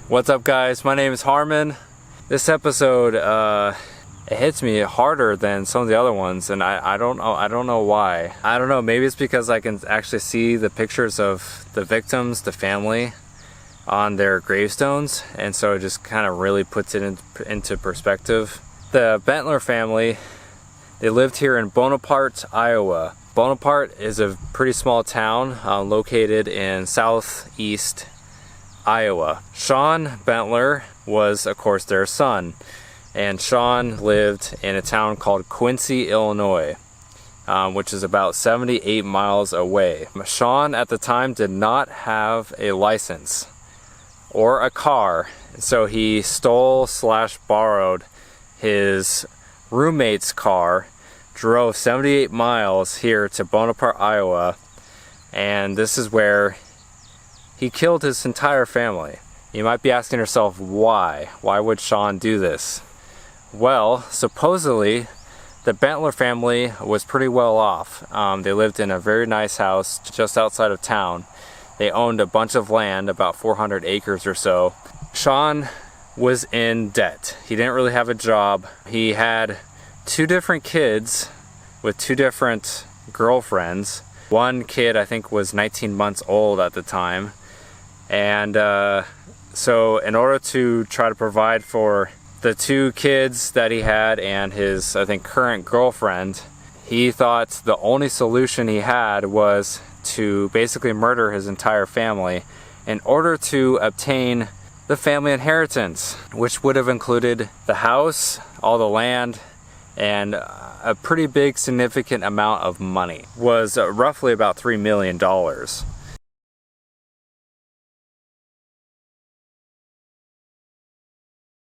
What's up, guys? My name is Harmon. This episode it hits me harder than some of the other ones, and I don't know why. I don't know, maybe it's because I can actually see the pictures of the victims, the family, on their gravestones, and so it just kind of really puts it into perspective. The Bentler family, they lived here in Bonaparte, Iowa. Bonaparte is a pretty small town located in southeast Iowa. Shawn Bentler was, of course, their son, and Shawn lived in a town called Quincy, Illinois, which is about 78 miles away. Shawn at the time did not have a license or a car, so he stole/borrowed his roommate's car, drove 78 miles here to Bonaparte, Iowa, and this is where he killed his entire family. You might be asking yourself, why? Why would Shawn do this? Well, supposedly, the Bentler family was pretty well off. They lived in a very nice house just outside of town. They owned a bunch of land, about 400 acres or so. Shawn was in debt. He didn't really have a job. He had two different kids with two different girlfriends. One kid, I think, was 19 months old at the time. And so in order to try to provide for the two kids that he had and his, I think, current girlfriend, he thought the only solution he had was to basically murder his entire family in order to obtain the family inheritance, which would have included the house, all the land, and a pretty big significant amount of money. Was roughly about $3 million.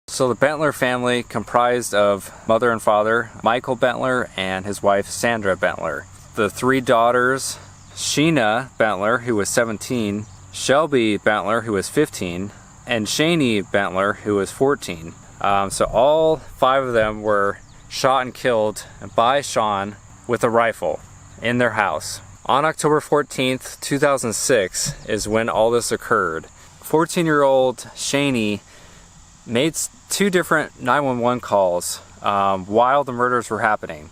So the Bentler family comprised of mother and father, Michael Bentler, and his wife, Sandra Bentler. The three daughters, Sheena Bentler, who was 17, Shelby Bentler, who was 15, and Shani Bentler, who was 14. So all five of them were shot and killed by Shawn with a rifle in their house. On October 14th, 2006 is when all this occurred. 14-year-old Shani made two different 911 calls while the murders were happening.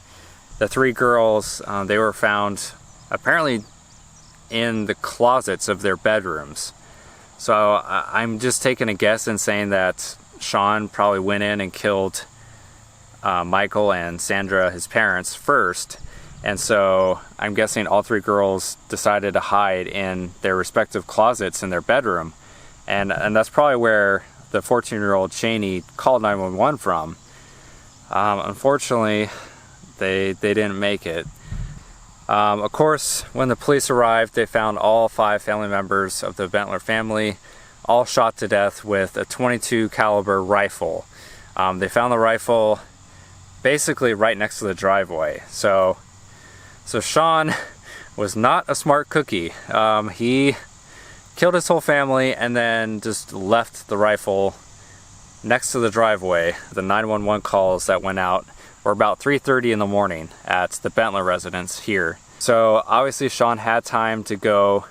The three girls, they were found apparently in the closets of their bedrooms. So I'm just taking a guess and saying that Shawn probably went in and killed Michael and Sandra, his parents, first. And so I'm guessing all three girls decided to hide in their respective closets in their bedroom. And that's probably where the 14-year-old Shani called 911 from. Unfortunately, they didn't make it. Of course, when the police arrived, they found all five family members of the Bentler family all shot to death with a .22 caliber rifle. They found the rifle basically right next to the driveway. So Shawn was not a smart cookie. He killed his whole family and then just left the rifle next to the driveway. The 911 calls that went out were about 3:30 in the morning at the Bentler residence here. So obviously Shawn had time to go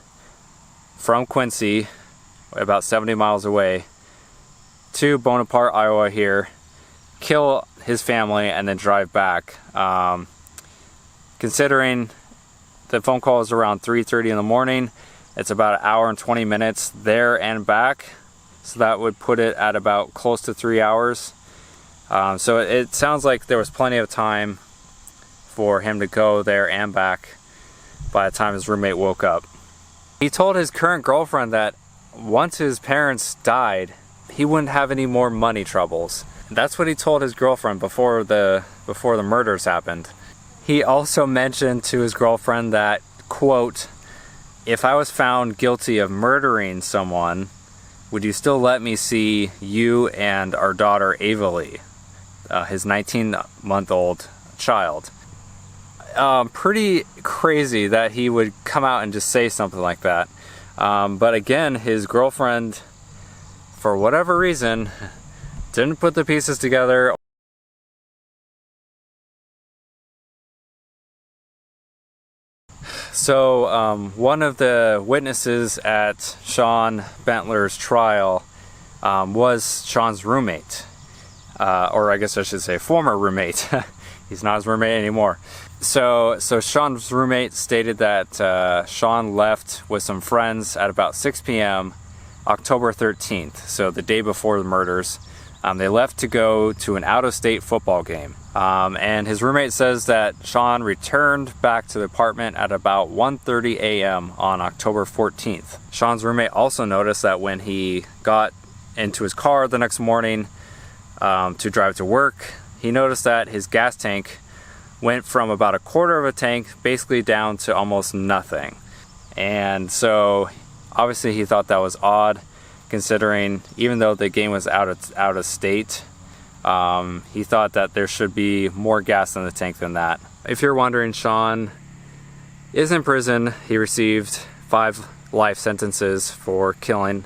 from Quincy, about 70 miles away, to Bonaparte, Iowa here, kill his family, and then drive back. Considering the phone call was around 3:30 in the morning, it's about an hour and 20 minutes there and back. So that would put it at about close to 3 hours. So it sounds like there was plenty of time for him to go there and back by the time his roommate woke up. He told his current girlfriend that once his parents died, he wouldn't have any more money troubles. That's what he told his girlfriend before the murders happened. He also mentioned to his girlfriend that, quote, "If I was found guilty of murdering someone, would you still let me see you and our daughter Ava Lee," his 19-month-old child. Pretty crazy that he would come out and just say something like that. But again, his girlfriend, for whatever reason, didn't put the pieces together. So one of the witnesses at Shawn Bentler's trial was Shawn's roommate, or I guess I should say former roommate. He's not his roommate anymore. So Shawn's roommate stated that Shawn left with some friends at about 6 p.m. October 13th, so the day before the murders. They left to go to an out-of-state football game. And his roommate says that Shawn returned back to the apartment at about 1:30 a.m. on October 14th. Shawn's roommate also noticed that when he got into his car the next morning to drive to work, he noticed that his gas tank went from about a quarter of a tank basically down to almost nothing. And so obviously he thought that was odd, considering even though the game was out of state, he thought that there should be more gas in the tank than that. If you're wondering, Shawn is in prison. He received 5 life sentences for killing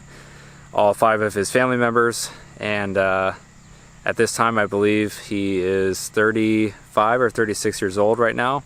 all 5 of his family members, and at this time I believe he is 35 or 36 years old right now.